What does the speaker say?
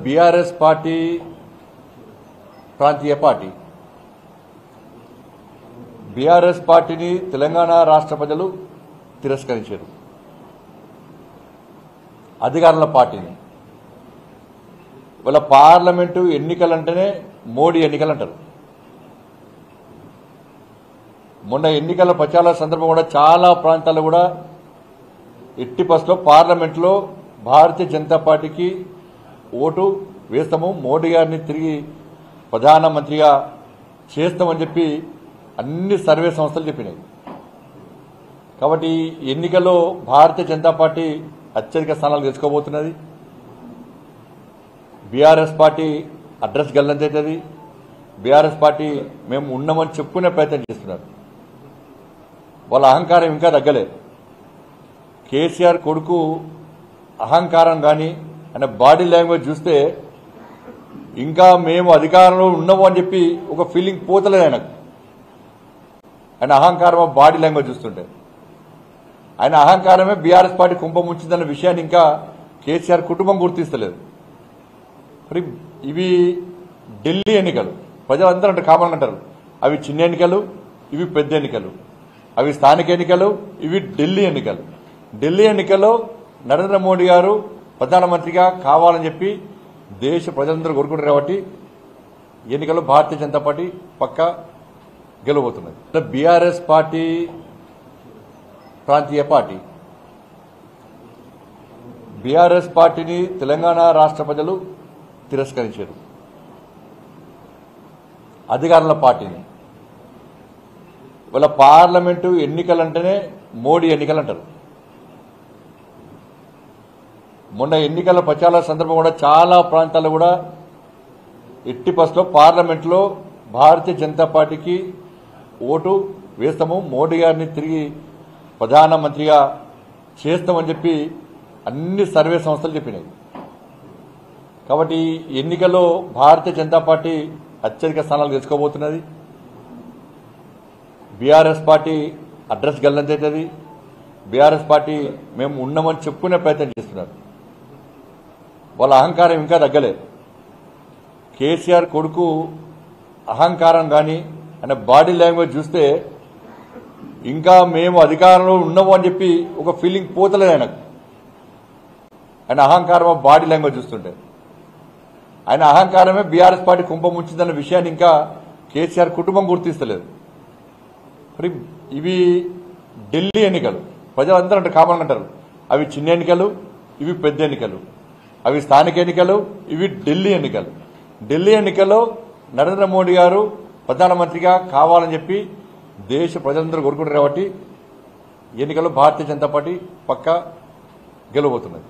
BRS party ప్రాంతీయ party BRS పార్టీని తెలంగాణ రాష్ట్ర ప్రజలు తిరస్కరించారు. అధికారంలో పార్టీని వాళ్ళ పార్లమెంటు ఎన్నికలంటేనే మోడీ ఎన్నికలు అంటారు. మొన్న ఎన్నికల ప్రచార సందర్భం కూడా చాలా ప్రాంతాల్లో కూడా ఎట్టి పరిస్థితుల్లో పార్లమెంట్లో భారతీయ జనతా పార్టీకి ఓటు వేస్తాము, మోడీ గారిని తిరిగి ప్రధానమంత్రిగా చేస్తామని చెప్పి అన్ని సర్వే సంస్థలు చెప్పినాయి. కాబట్టి ఎన్నికల్లో భారతీయ జనతా పార్టీ అత్యధిక స్థానాలు గెలుచుకోబోతున్నది. బీఆర్ఎస్ పార్టీ అడ్రస్ గల్లంతవుతుంది. బీఆర్ఎస్ పార్టీ మేము ఉన్నామని చెప్పుకునే ప్రయత్నం చేస్తున్నారు. వాళ్ళ అహంకారం ఇంకా తగ్గలేదు. కేసీఆర్ కొడుకు అహంకారం కానీ ఆయన బాడీ లాంగ్వేజ్ చూస్తే ఇంకా మేము అధికారంలో ఉన్నాము అని చెప్పి ఒక ఫీలింగ్ పోతలేదు ఆయనకు. ఆయన అహంకారం బాడీ లాంగ్వేజ్ చూస్తుంటే ఆయన అహంకారమే బీఆర్ఎస్ పార్టీ కుంభముంచిందన్న విషయాన్ని ఇంకా కేసీఆర్ కుటుంబం గుర్తిస్తలేదు. మరి ఇవి ఢిల్లీ ఎన్నికలు, ప్రజలందరూ అంటే కామన్ అంటారు అవి చిన్న ఎన్నికలు, ఇవి పెద్ద ఎన్నికలు, అవి స్థానిక ఎన్నికలు, ఇవి ఢిల్లీ ఎన్నికలు. ఢిల్లీ ఎన్నికల్లో నరేంద్ర మోడీ గారు ప్రధానమంత్రిగా కావాలని చెప్పి దేశ ప్రజలందరూ కోరుకుంటారు. కాబట్టి ఎన్నికల్లో భారతీయ జనతా పార్టీ పక్కా గెలవబోతున్నది. బీఆర్ఎస్ పార్టీ ప్రాంతీయ పార్టీ బీఆర్ఎస్ పార్టీని తెలంగాణ రాష్ట్ర ప్రజలు తిరస్కరించారు. అధికారంలో పార్టీని వాళ్ళ పార్లమెంటు ఎన్నికలంటేనే మోడీ ఎన్నికలు అంటారు. మొన్న ఎన్నికల ప్రచార సందర్భం కూడా చాలా ప్రాంతాల్లో కూడా ఎట్టి పరిస్థితుల్లో పార్లమెంట్లో భారతీయ జనతా పార్టీకి ఓటు వేస్తాము, మోడీ గారిని తిరిగి ప్రధానమంత్రిగా చేస్తామని చెప్పి అన్ని సర్వే సంస్థలు చెప్పినాయి. కాబట్టి ఎన్నికల్లో భారతీయ జనతా పార్టీ అత్యధిక స్థానాలు గెలుచుకోబోతున్నది. బీఆర్ఎస్ పార్టీ అడ్రస్ గల్లంతవుతుంది. బీఆర్ఎస్ పార్టీ మేము ఉన్నామని చెప్పుకునే ప్రయత్నం చేస్తున్నారు. వాళ్ళ అహంకారం ఇంకా తగ్గలేదు. కేసీఆర్ కొడుకు అహంకారం కానీ ఆయన బాడీ లాంగ్వేజ్ చూస్తే ఇంకా మేము అధికారంలో ఉన్నాము అని చెప్పి ఒక ఫీలింగ్ పోతలేదు ఆయనకు. ఆయన అహంకారం బాడీ లాంగ్వేజ్ చూస్తుంటే ఆయన అహంకారమే బీఆర్ఎస్ పార్టీ కుంభముంచిందన్న విషయాన్ని ఇంకా కేసీఆర్ కుటుంబం గుర్తిస్తలేదు. మరి ఇవి ఢిల్లీ ఎన్నికలు, ప్రజలందరూ అంటే కామన్ అంటారు అవి చిన్న ఎన్నికలు, ఇవి పెద్ద ఎన్నికలు, అవి స్థానిక ఎన్నికలు, ఇవి ఢిల్లీ ఎన్నికలు. ఢిల్లీ ఎన్నికల్లో నరేంద్ర మోడీ గారు ప్రధానమంత్రిగా కావాలని చెప్పి దేశ ప్రజలందరూ కోరుకుంటారు. కాబట్టి ఎన్నికల్లో భారతీయ జనతా పార్టీ పక్కా గెలవబోతున్నది.